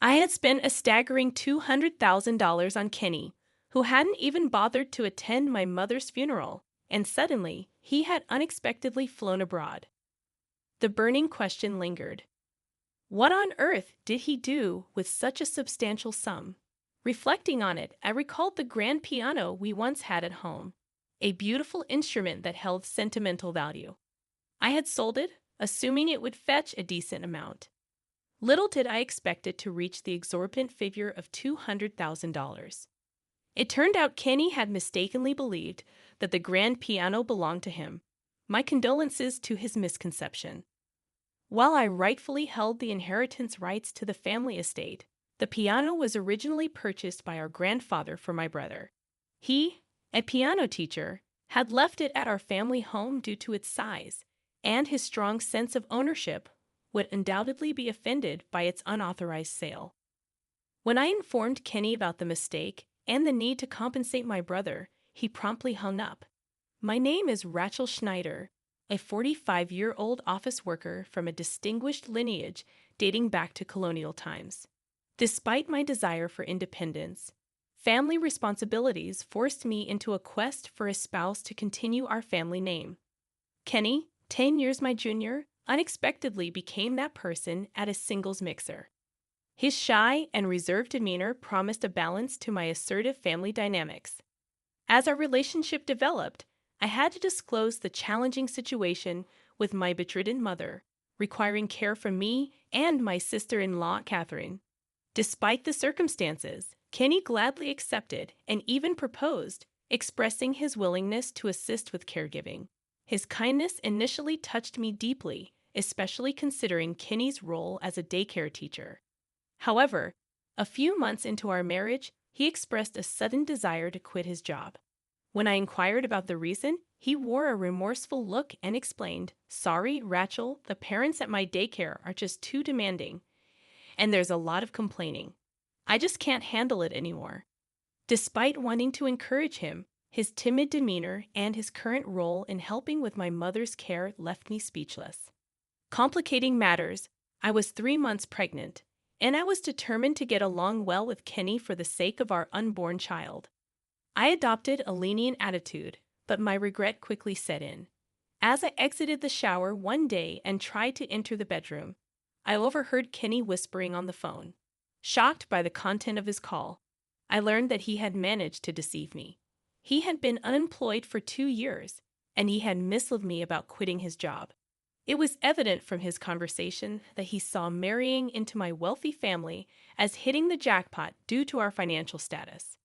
I had spent a staggering $200,000 on Kenny, who hadn't even bothered to attend my mother's funeral, and suddenly he had unexpectedly flown abroad. The burning question lingered. What on earth did he do with such a substantial sum? Reflecting on it, I recalled the grand piano we once had at home, a beautiful instrument that held sentimental value. I had sold it, assuming it would fetch a decent amount. Little did I expect it to reach the exorbitant figure of $200,000. It turned out Kenny had mistakenly believed that the grand piano belonged to him. My condolences to his misconception. While I rightfully held the inheritance rights to the family estate, the piano was originally purchased by our grandfather for my brother. He, a piano teacher, had left it at our family home due to its size, and his strong sense of ownership would undoubtedly be offended by its unauthorized sale. When I informed Kenny about the mistake and the need to compensate my brother, he promptly hung up. My name is Rachel Schneider, a 45-year-old office worker from a distinguished lineage dating back to colonial times. Despite my desire for independence, family responsibilities forced me into a quest for a spouse to continue our family name. Kenny, 10 years my junior, unexpectedly became that person at a singles mixer. His shy and reserved demeanor promised a balance to my assertive family dynamics. As our relationship developed, I had to disclose the challenging situation with my bedridden mother, requiring care from me and my sister-in-law, Catherine. Despite the circumstances, Kenny gladly accepted and even proposed, expressing his willingness to assist with caregiving. His kindness initially touched me deeply, especially considering Kenny's role as a daycare teacher. However, a few months into our marriage, he expressed a sudden desire to quit his job. When I inquired about the reason, he wore a remorseful look and explained, "Sorry, Rachel, the parents at my daycare are just too demanding, and there's a lot of complaining. I just can't handle it anymore." Despite wanting to encourage him, his timid demeanor and his current role in helping with my mother's care left me speechless. Complicating matters, I was 3 months pregnant, and I was determined to get along well with Kenny for the sake of our unborn child. I adopted a lenient attitude, but my regret quickly set in. As I exited the shower one day and tried to enter the bedroom, I overheard Kenny whispering on the phone. Shocked by the content of his call, I learned that he had managed to deceive me. He had been unemployed for 2 years, and he had misled me about quitting his job. It was evident from his conversation that he saw marrying into my wealthy family as hitting the jackpot due to our financial status.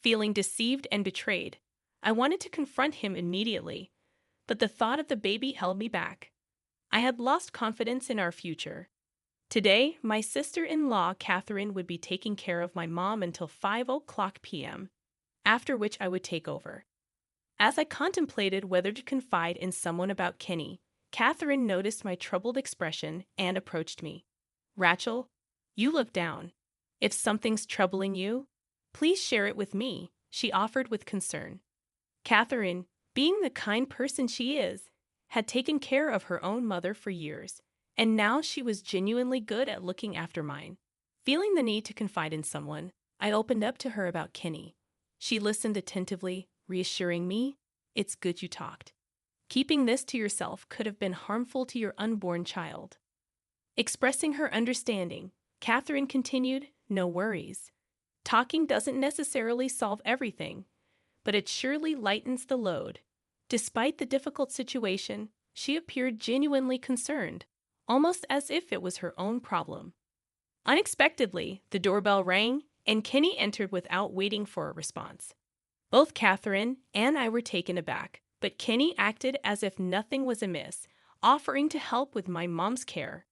Feeling deceived and betrayed, I wanted to confront him immediately, but the thought of the baby held me back. I had lost confidence in our future. Today, my sister-in-law, Catherine, would be taking care of my mom until 5 p.m., after which I would take over. As I contemplated whether to confide in someone about Kenny, Catherine noticed my troubled expression and approached me. "Rachel, you look down. If something's troubling you, please share it with me," she offered with concern. Catherine, being the kind person she is, had taken care of her own mother for years, and now she was genuinely good at looking after mine. Feeling the need to confide in someone, I opened up to her about Kenny. She listened attentively, reassuring me, "It's good you talked. Keeping this to yourself could have been harmful to your unborn child." Expressing her understanding, Catherine continued, "No worries. Talking doesn't necessarily solve everything, but it surely lightens the load." Despite the difficult situation, she appeared genuinely concerned, almost as if it was her own problem. Unexpectedly, the doorbell rang, and Kenny entered without waiting for a response. Both Catherine and I were taken aback, but Kenny acted as if nothing was amiss, offering to help with my mom's care.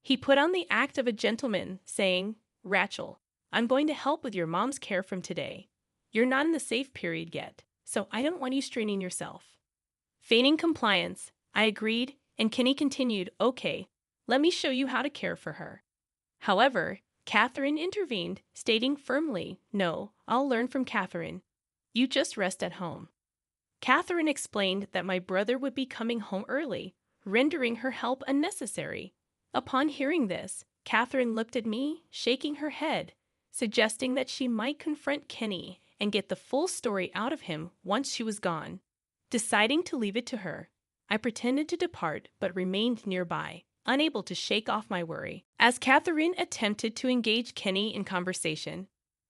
He put on the act of a gentleman, saying, "Rachel, I'm going to help with your mom's care from today. You're not in the safe period yet, so I don't want you straining yourself." Feigning compliance, I agreed, and Kenny continued, "Okay, let me show you how to care for her." However, Catherine intervened, stating firmly, "No, I'll learn from Catherine. You just rest at home." Catherine explained that my brother would be coming home early, rendering her help unnecessary. Upon hearing this, Catherine looked at me, shaking her head, suggesting that she might confront Kenny and get the full story out of him once she was gone. Deciding to leave it to her, I pretended to depart but remained nearby, unable to shake off my worry. As Catherine attempted to engage Kenny in conversation,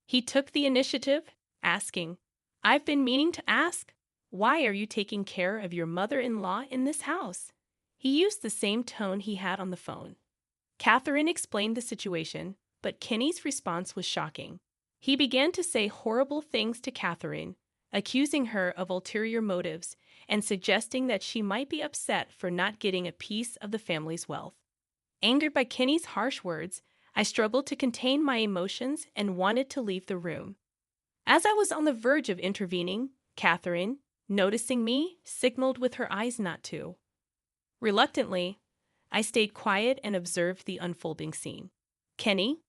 he took the initiative, asking, "I've been meaning to ask, why are you taking care of your mother-in-law in this house?" He used the same tone he had on the phone. Catherine explained the situation, but Kenny's response was shocking. He began to say horrible things to Catherine, accusing her of ulterior motives and suggesting that she might be upset for not getting a piece of the family's wealth. Angered by Kenny's harsh words, I struggled to contain my emotions and wanted to leave the room. As I was on the verge of intervening, Catherine, noticing me, signaled with her eyes not to. Reluctantly, I stayed quiet and observed the unfolding scene. Kenny,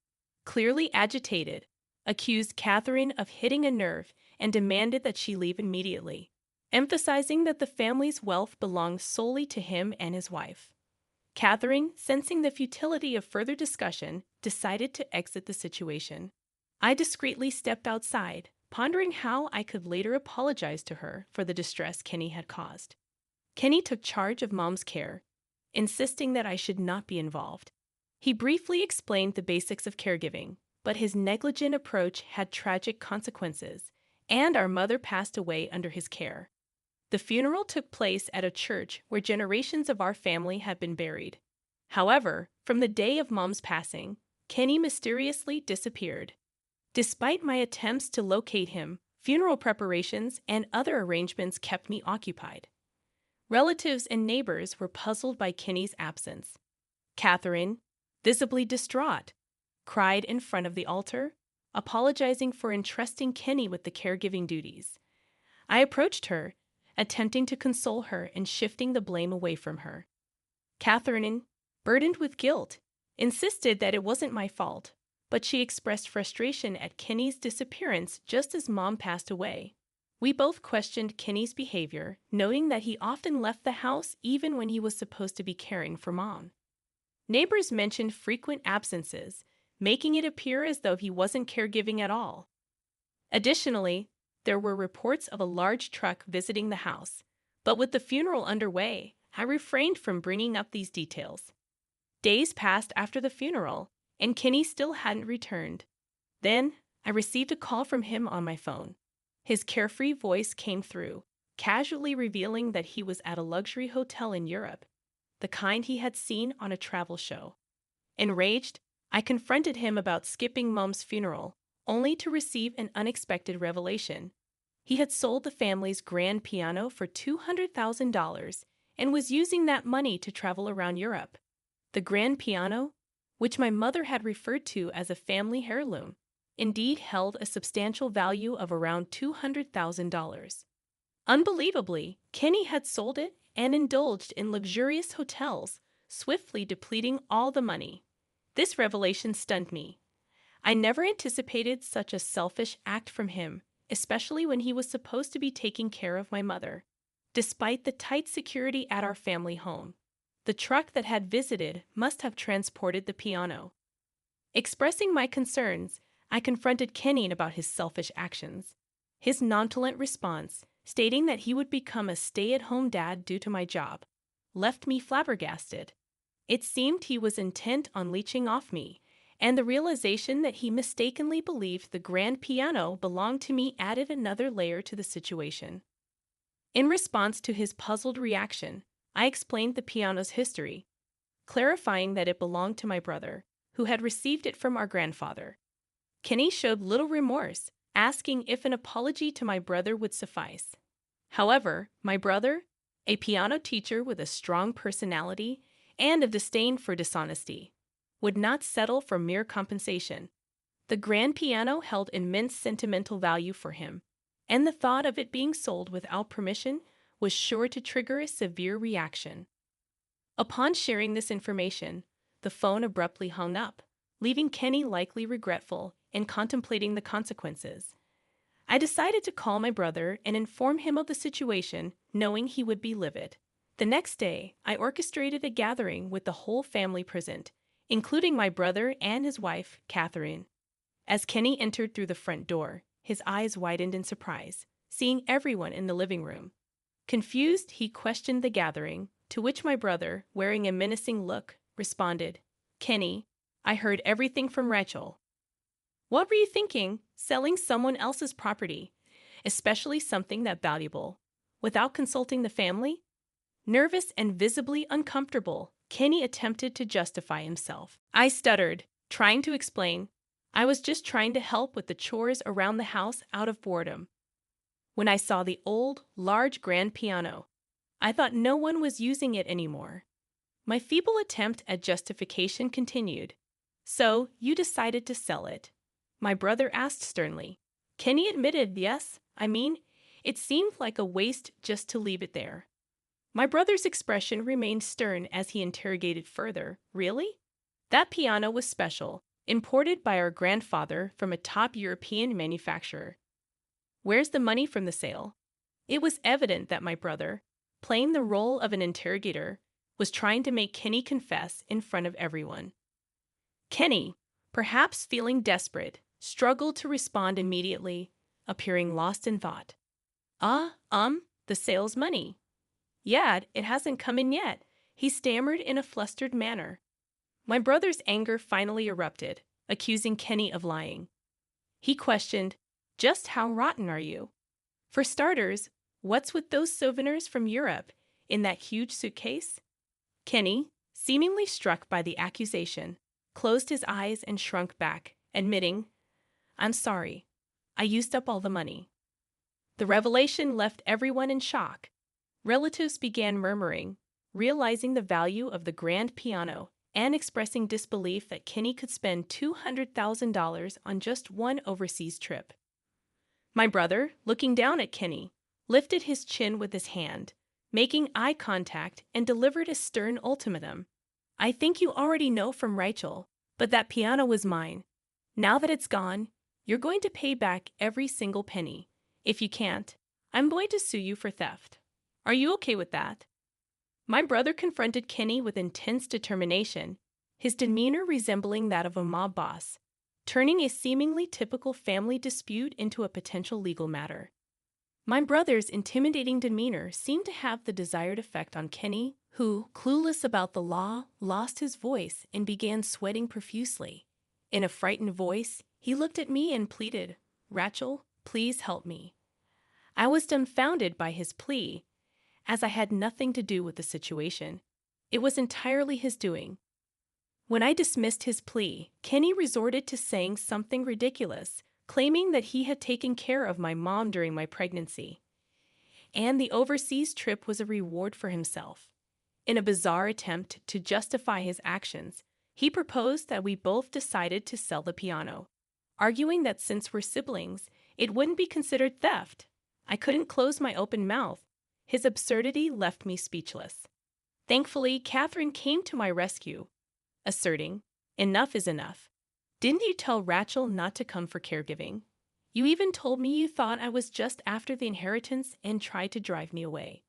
clearly agitated, accused Catherine of hitting a nerve and demanded that she leave immediately, emphasizing that the family's wealth belonged solely to him and his wife. Catherine, sensing the futility of further discussion, decided to exit the situation. I discreetly stepped outside, pondering how I could later apologize to her for the distress Kenny had caused. Kenny took charge of Mom's care, insisting that I should not be involved. He briefly explained the basics of caregiving, but his negligent approach had tragic consequences, and our mother passed away under his care. The funeral took place at a church where generations of our family had been buried. However, from the day of Mom's passing, Kenny mysteriously disappeared. Despite my attempts to locate him, funeral preparations and other arrangements kept me occupied. Relatives and neighbors were puzzled by Kenny's absence. Catherine, visibly distraught, cried in front of the altar, apologizing for entrusting Kenny with the caregiving duties. I approached her, attempting to console her and shifting the blame away from her. Catherine, burdened with guilt, insisted that it wasn't my fault, but she expressed frustration at Kenny's disappearance just as Mom passed away. We both questioned Kenny's behavior, noting that he often left the house even when he was supposed to be caring for Mom. Neighbors mentioned frequent absences, making it appear as though he wasn't caregiving at all. Additionally, there were reports of a large truck visiting the house, but with the funeral underway, I refrained from bringing up these details. Days passed after the funeral, and Kenny still hadn't returned. Then, I received a call from him on my phone. His carefree voice came through, casually revealing that he was at a luxury hotel in Europe, the kind he had seen on a travel show. Enraged, I confronted him about skipping Mom's funeral, only to receive an unexpected revelation. He had sold the family's grand piano for $200,000 and was using that money to travel around Europe. The grand piano, which my mother had referred to as a family heirloom, indeed held a substantial value of around $200,000. Unbelievably, Kenny had sold it and indulged in luxurious hotels, swiftly depleting all the money. This revelation stunned me. I never anticipated such a selfish act from him, especially when he was supposed to be taking care of my mother. Despite the tight security at our family home, the truck that had visited must have transported the piano. Expressing my concerns, I confronted Kenny about his selfish actions. His nonchalant response, stating that he would become a stay-at-home dad due to my job, left me flabbergasted. It seemed he was intent on leeching off me, and the realization that he mistakenly believed the grand piano belonged to me added another layer to the situation. In response to his puzzled reaction, I explained the piano's history, clarifying that it belonged to my brother, who had received it from our grandfather. Kenny showed little remorse, asking if an apology to my brother would suffice. However, my brother, a piano teacher with a strong personality and a disdain for dishonesty, would not settle for mere compensation. The grand piano held immense sentimental value for him, and the thought of it being sold without permission was sure to trigger a severe reaction. Upon sharing this information, the phone abruptly hung up, leaving Kenny likely regretful and contemplating the consequences. I decided to call my brother and inform him of the situation, knowing he would be livid. The next day, I orchestrated a gathering with the whole family present, including my brother and his wife, Catherine. As Kenny entered through the front door, his eyes widened in surprise, seeing everyone in the living room. Confused, he questioned the gathering, to which my brother, wearing a menacing look, responded, "Kenny, I heard everything from Rachel." "What were you thinking, selling someone else's property, especially something that valuable, without consulting the family?" Nervous and visibly uncomfortable, Kenny attempted to justify himself. I stuttered, trying to explain, "I was just trying to help with the chores around the house out of boredom." When I saw the old, large grand piano, I thought no one was using it anymore. My feeble attempt at justification continued. "So, you decided to sell it?" My brother asked sternly. Kenny admitted, "Yes, it seemed like a waste just to leave it there." My brother's expression remained stern as he interrogated further. "Really? That piano was special, imported by our grandfather from a top European manufacturer. Where's the money from the sale?" It was evident that my brother, playing the role of an interrogator, was trying to make Kenny confess in front of everyone. Kenny, perhaps feeling desperate, struggled to respond immediately, appearing lost in thought. The sales money. Yeah, it hasn't come in yet," he stammered in a flustered manner. My brother's anger finally erupted, accusing Kenny of lying. He questioned, "Just how rotten are you? For starters, what's with those souvenirs from Europe in that huge suitcase?" Kenny, seemingly struck by the accusation, closed his eyes and shrunk back, admitting, "I'm sorry. I used up all the money." The revelation left everyone in shock. Relatives began murmuring, realizing the value of the grand piano and expressing disbelief that Kenny could spend $200,000 on just one overseas trip. My brother, looking down at Kenny, lifted his chin with his hand, making eye contact, and delivered a stern ultimatum. "I think you already know from Rachel, but that piano was mine. Now that it's gone, you're going to pay back every single penny. If you can't, I'm going to sue you for theft. Are you okay with that?" My brother confronted Kenny with intense determination, his demeanor resembling that of a mob boss, turning a seemingly typical family dispute into a potential legal matter. My brother's intimidating demeanor seemed to have the desired effect on Kenny, who, clueless about the law, lost his voice and began sweating profusely. In a frightened voice, he looked at me and pleaded, "Rachel, please help me." I was dumbfounded by his plea, as I had nothing to do with the situation. It was entirely his doing. When I dismissed his plea, Kenny resorted to saying something ridiculous, claiming that he had taken care of my mom during my pregnancy, and the overseas trip was a reward for himself. In a bizarre attempt to justify his actions, he proposed that we both decided to sell the piano, arguing that since we're siblings, it wouldn't be considered theft. I couldn't close my open mouth. His absurdity left me speechless. Thankfully, Catherine came to my rescue, asserting, "Enough is enough. Didn't you tell Rachel not to come for caregiving? You even told me you thought I was just after the inheritance and tried to drive me away."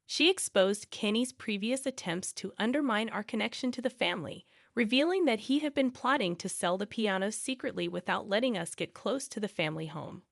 She exposed Kenny's previous attempts to undermine our connection to the family, revealing that he had been plotting to sell the piano secretly without letting us get close to the family home.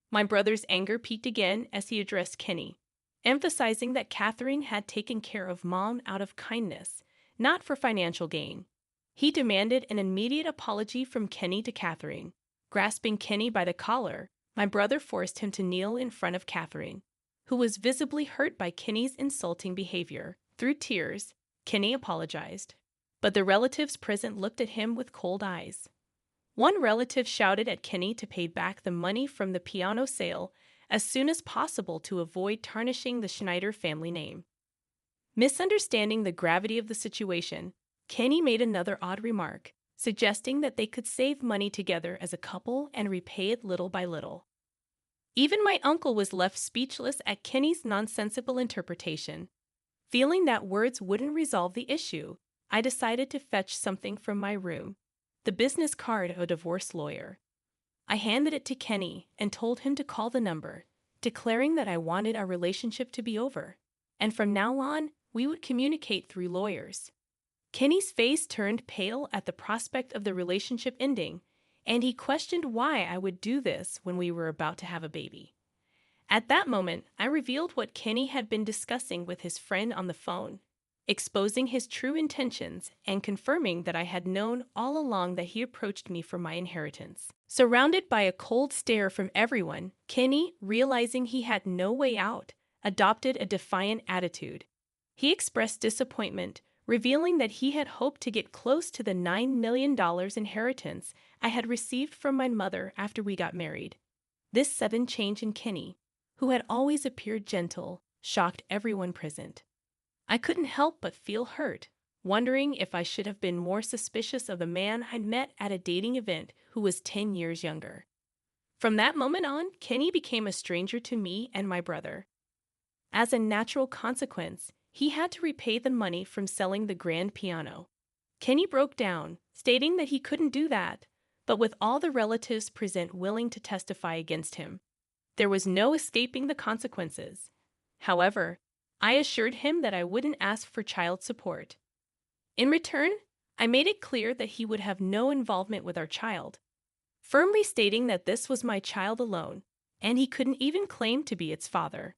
My brother's anger peaked again as he addressed Kenny, emphasizing that Catherine had taken care of Mom out of kindness, not for financial gain. He demanded an immediate apology from Kenny to Catherine. Grasping Kenny by the collar, my brother forced him to kneel in front of Catherine, who was visibly hurt by Kenny's insulting behavior. Through tears, Kenny apologized, but the relatives present looked at him with cold eyes. One relative shouted at Kenny to pay back the money from the piano sale as soon as possible to avoid tarnishing the Schneider family name. Misunderstanding the gravity of the situation, Kenny made another odd remark, suggesting that they could save money together as a couple and repay it little by little. Even my uncle was left speechless at Kenny's nonsensical interpretation. Feeling that words wouldn't resolve the issue, I decided to fetch something from my room, the business card of a divorce lawyer. I handed it to Kenny and told him to call the number, declaring that I wanted our relationship to be over, and from now on, we would communicate through lawyers. Kenny's face turned pale at the prospect of the relationship ending, and he questioned why I would do this when we were about to have a baby. At that moment, I revealed what Kenny had been discussing with his friend on the phone, exposing his true intentions and confirming that I had known all along that he approached me for my inheritance. Surrounded by a cold stare from everyone, Kenny, realizing he had no way out, adopted a defiant attitude. He expressed disappointment, revealing that he had hoped to get close to the $9 million inheritance I had received from my mother after we got married. This sudden change in Kenny, who had always appeared gentle, shocked everyone present. I couldn't help but feel hurt, wondering if I should have been more suspicious of the man I'd met at a dating event who was 10 years younger. From that moment on, Kenny became a stranger to me and my brother. As a natural consequence, he had to repay the money from selling the grand piano. Kenny broke down, stating that he couldn't do that, but with all the relatives present willing to testify against him, there was no escaping the consequences. However, I assured him that I wouldn't ask for child support. In return, I made it clear that he would have no involvement with our child, firmly stating that this was my child alone, and he couldn't even claim to be its father.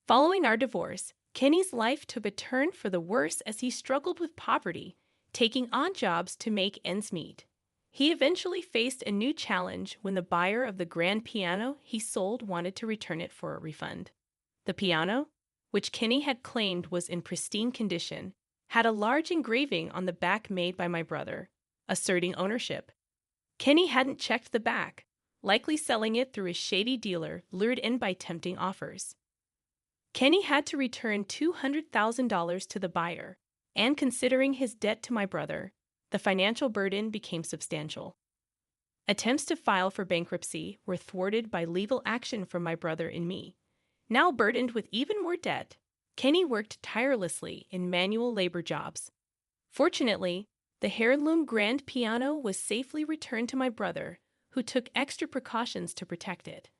Following our divorce, Kenny's life took a turn for the worse as he struggled with poverty, taking odd jobs to make ends meet. He eventually faced a new challenge when the buyer of the grand piano he sold wanted to return it for a refund. The piano, which Kenny had claimed was in pristine condition, had a large engraving on the back made by my brother, asserting ownership. Kenny hadn't checked the back, likely selling it through a shady dealer lured in by tempting offers. Kenny had to return $200,000 to the buyer, and considering his debt to my brother, the financial burden became substantial. Attempts to file for bankruptcy were thwarted by legal action from my brother and me. Now burdened with even more debt, Kenny worked tirelessly in manual labor jobs. Fortunately, the heirloom grand piano was safely returned to my brother, who took extra precautions to protect it.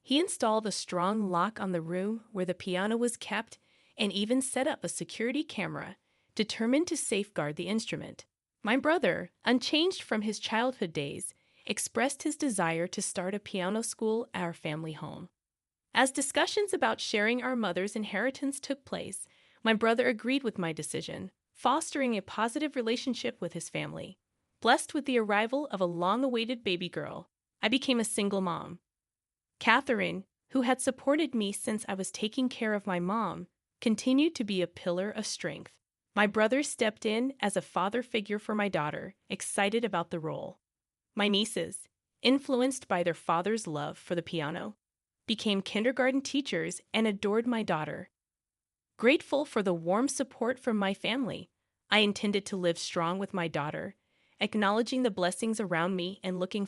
He installed a strong lock on the room where the piano was kept and even set up a security camera, determined to safeguard the instrument. My brother, unchanged from his childhood days, expressed his desire to start a piano school at our family home. As discussions about sharing our mother's inheritance took place, my brother agreed with my decision, fostering a positive relationship with his family. Blessed with the arrival of a long-awaited baby girl, I became a single mom. Catherine, who had supported me since I was taking care of my mom, continued to be a pillar of strength. My brother stepped in as a father figure for my daughter, excited about the role. My nieces, influenced by their father's love for the piano, became kindergarten teachers and adored my daughter. Grateful for the warm support from my family, I intended to live strong with my daughter, acknowledging the blessings around me and looking